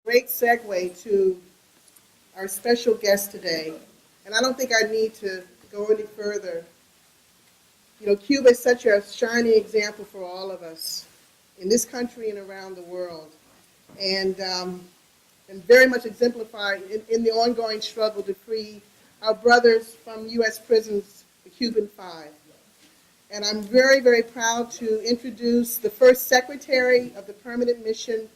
Great segue to our special guest today. And I don't think I need to go any further. You know, Cuba is such a shining example for all of us in this country and around the world. And very much exemplified in the ongoing struggle to free our brothers from U.S. prisons, the Cuban Five. And I'm very, very proud to introduce the first secretary of the permanent mission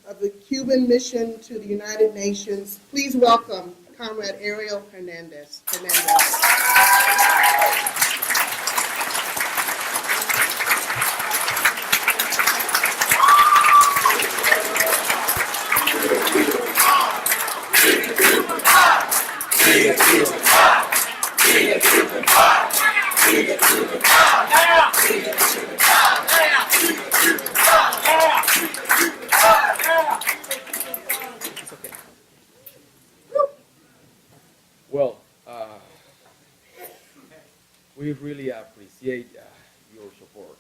of the Cuban mission to the United Nations. Please welcome Comrade Ariel Hernandez. Well, we really appreciate your support.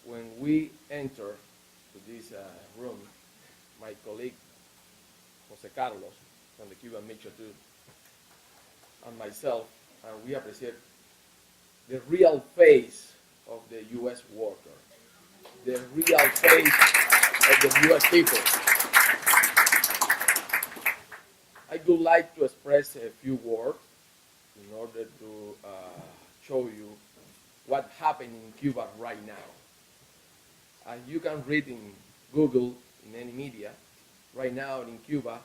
When we enter to this room, my colleague Jose Carlos from the Cuban Mission too, and myself, we appreciate the real face of the U.S. worker, the real face of the U.S. people. I would like to express a few words in order to show you what's happening in Cuba right now. As you can read in Google, in any media, right now in Cuba,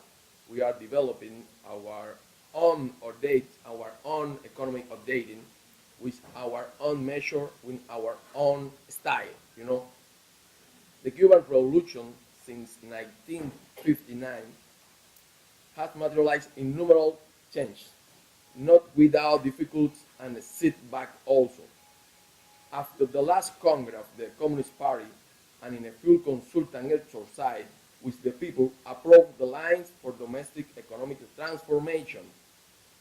we are developing our own update, our own economic updating with our own measure, with our own style, you know. The Cuban Revolution since 1959 has materialized innumerable changes, not without difficulties and a setback also. After the last Congress of the Communist Party and in a full consultant exercise with the people approved the lines for domestic economic transformation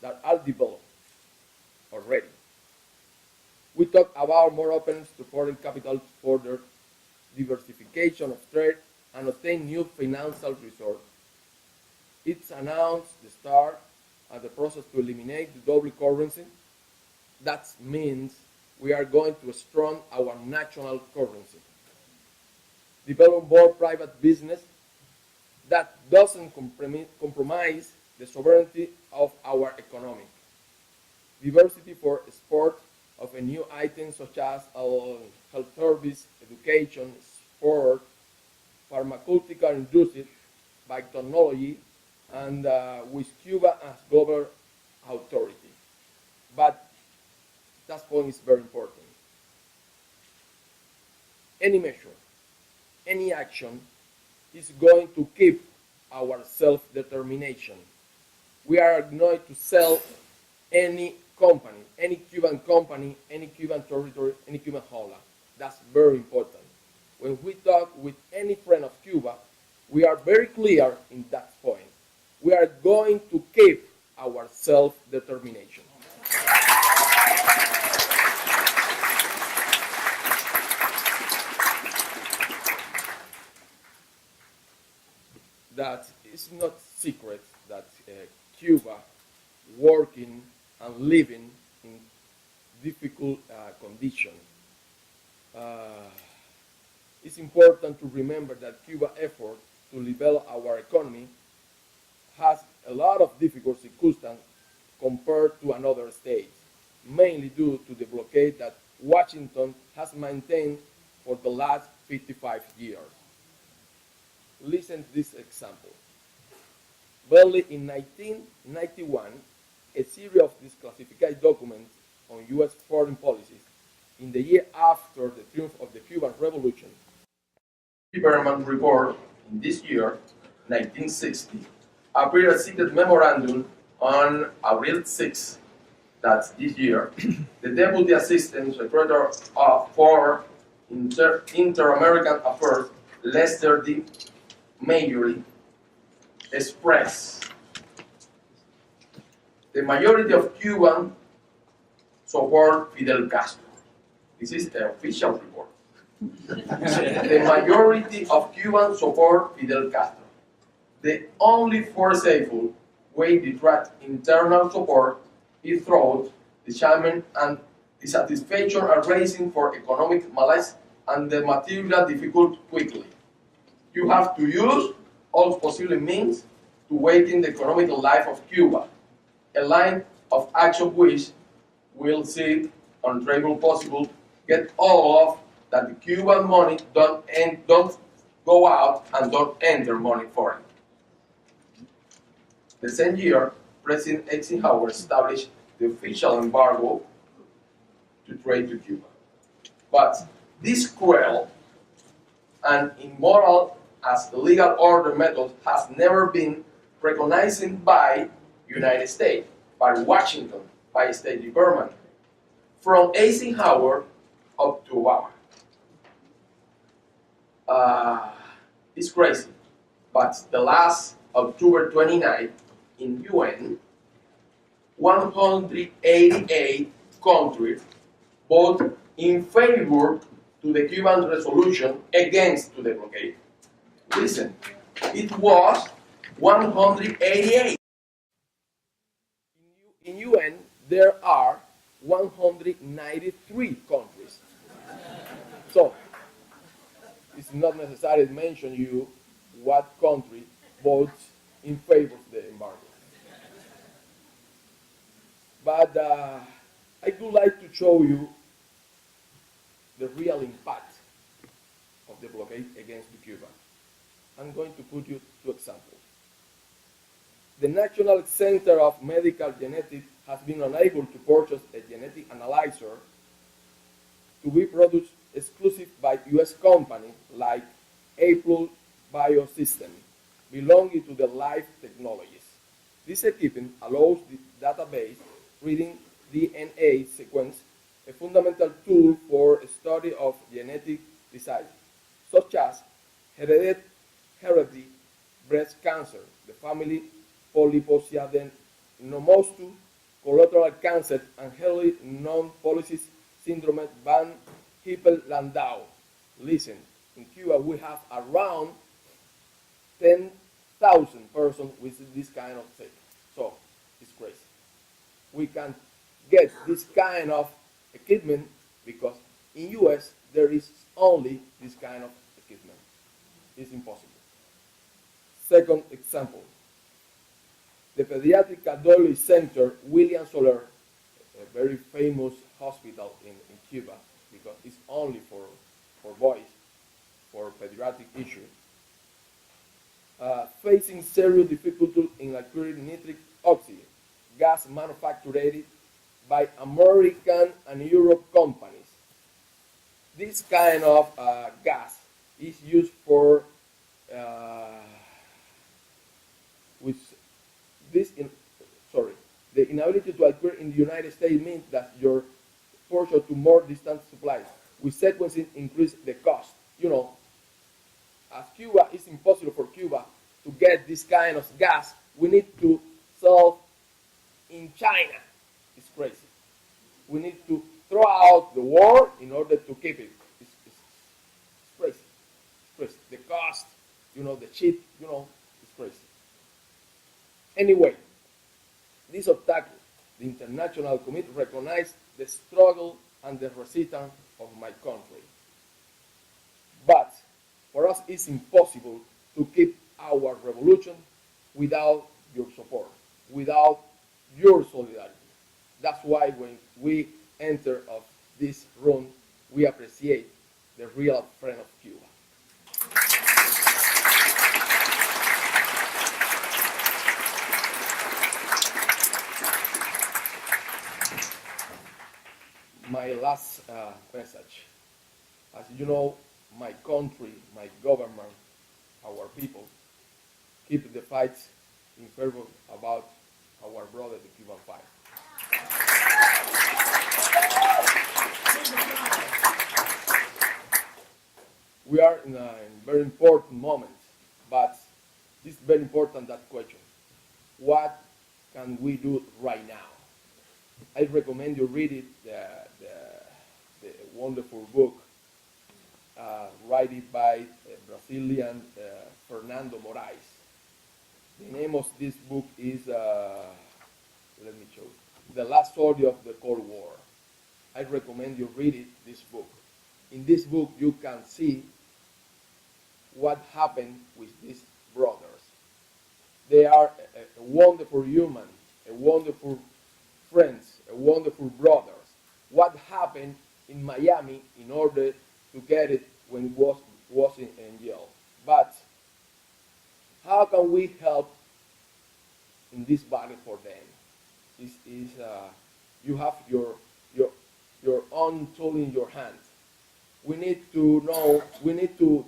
that are developed already. We talk about more openness to foreign capital, further diversification of trade, and obtain new financial resources. It's announced the start of the process to eliminate the double currency. That means we are going to strengthen our national currency. Develop more private business that doesn't compromise the sovereignty of our economy. Diversity for export of a new items such as health service, education, sport, pharmaceutical industry, biotechnology, and with Cuba as global authority. But that point is very important. Any measure, any action is going to keep our self-determination. We are not to sell any company, any Cuban territory, any Cuban hola. That's very important. When we talk with any friend of Cuba, we are very clear in that point. We are going to keep our self-determination. That is not secret that Cuba working and living in difficult conditions. It's important to remember that Cuba's effort to develop our economy has a lot of difficult circumstances compared to another states, mainly due to the blockade that Washington has maintained for the last 55 years. Listen to this example. Barely in 1991, a series of declassified documents on U.S. foreign policies in the year after the triumph of the Cuban Revolution. Government report in this year, 1960, appeared a secret memorandum on April 6, that's this year. The Deputy Assistant Secretary for Inter-American Affairs, Lester D. Mayory, expressed the majority of Cubans support Fidel Castro. This is the official report. The majority of Cubans support Fidel Castro. The only foreseeable way to track internal support is through the shaman and dissatisfaction are rising for economic malaise and the material difficult quickly. You have to use all possible means to weaken the economic life of Cuba, a line of action which will see on travel possible get all of that the Cuban money don't go out and don't enter money foreign. The same year, President Eisenhower established the official embargo to trade to Cuba. But this cruel and immoral as legal order method has never been recognized by United States, by Washington, by State Department, from Eisenhower up to Obama. It's crazy, but the last October 29 in UN, 188 countries voted in favor to the Cuban resolution against to the blockade. Listen, it was 188. In UN, there are 193 countries. So, it's not necessary to mention you what country votes in favor of the embargo. But I would like to show you the real impact of the blockade against Cuba. I'm going to put you two examples. The National Center of Medical Genetics has been unable to purchase a genetic analyzer to be produced exclusive by U.S. companies like April Biosystem, belonging to the Life Technologies. This equipment allows the database reading DNA sequence, a fundamental tool for study of genetic diseases, such as hereditary breast cancer, the family polypocyadenomosis, colorectal cancer, and early non-polycystic syndrome van Hippel-Landau. Listen, in Cuba we have around 10,000 persons with this kind of thing. So it's crazy. We can get this kind of equipment because in US there is only this kind of equipment. It's impossible. Second example, the Pediatric Cardiology Center, William Soler, a very famous hospital in Cuba, because it's only for boys, for pediatric issues, facing serious difficulty in acquiring nitric oxide, gas manufactured by American and Europe companies. This kind of gas is used for the inability to acquire in the United States means that your portion to more distant supplies. With sequencing increase the cost. You know, as Cuba, it's impossible for Cuba to get this kind of gas. We need to sell in China. It's crazy. We need to throw out the war in order to keep it. It's crazy. It's crazy. The cost, the cheap, it's crazy. Anyway, this obstacle, the international community recognized the struggle and the resistance of my country. But for us, it's impossible to keep our revolution without your support, without your solidarity. That's why when we enter of this room, we appreciate the real friend of Cuba. My last message. As you know, my country, my government, our people, keep the fight in favor about our brother, the Cuban fight. We are in a very important moment, but it's very important that question. What can we do right now? I recommend you read it, the wonderful book, written by Brazilian Fernando Moraes. The name of this book is, let me show you, The Last Soldier of the Cold War. I recommend you read it, this book. In this book, you can see what happened with these brothers. They are a wonderful human, a wonderful friends, a wonderful brothers. What happened in Miami in order to get it when it was in jail. But how can we help in this battle for them? You have your own tool in your hand. We need to know, we need to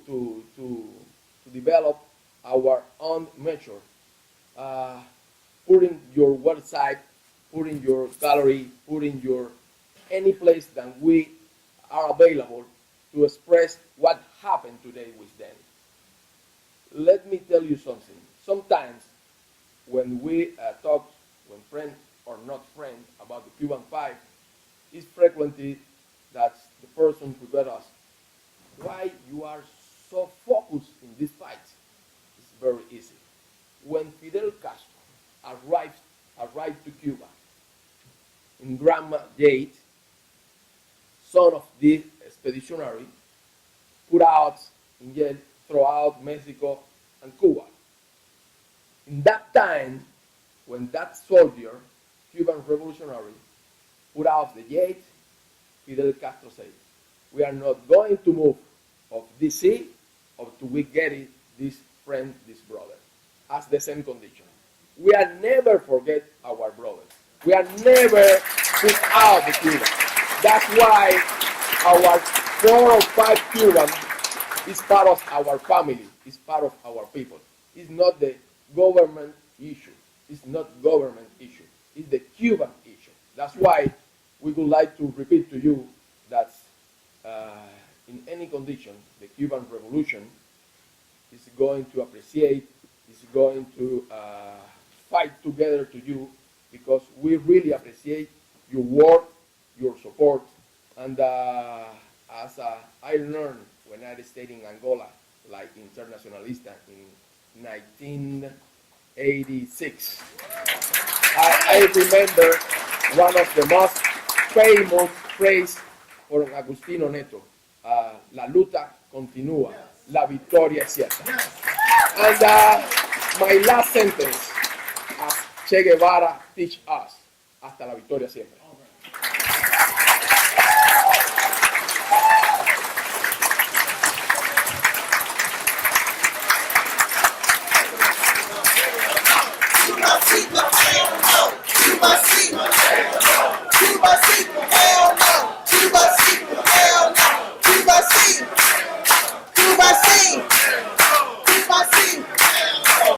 develop our own measure. Put in your website, put in your gallery, put in your any place that we are available to express what happened today with them. Let me tell you something. Sometimes when we talk, when friends or not friends, about the Cuban fight, it's frequently that the person forget us. Why you are so focused in this fight? It's very easy. When Fidel Castro arrived to Cuba in Grandma Jade, son of this expeditionary, put out in jail throughout Mexico and Cuba. In that time, when that soldier, Cuban revolutionary, put out the gate, Fidel Castro said, we are not going to move of this sea until we get it, this friend, this brother, as the same condition. We are never forget our brothers. We are never put out the Cuban. That's why our 4 or 5 Cuban is part of our family, is part of our people. It's not the government issue. It's not government issue. It's the Cuban issue. That's why we would like to repeat to you that in any condition, the Cuban Revolution is going to appreciate, is going to fight together to you, because we really appreciate your work, your support, and as I learned when I stayed in Angola, like internationalista in 1986, I remember one of the most famous phrases from Agustino Neto, la lucha continúa, la victoria es cierta. And my last sentence, as Che Guevara teach us, hasta la victoria siempre.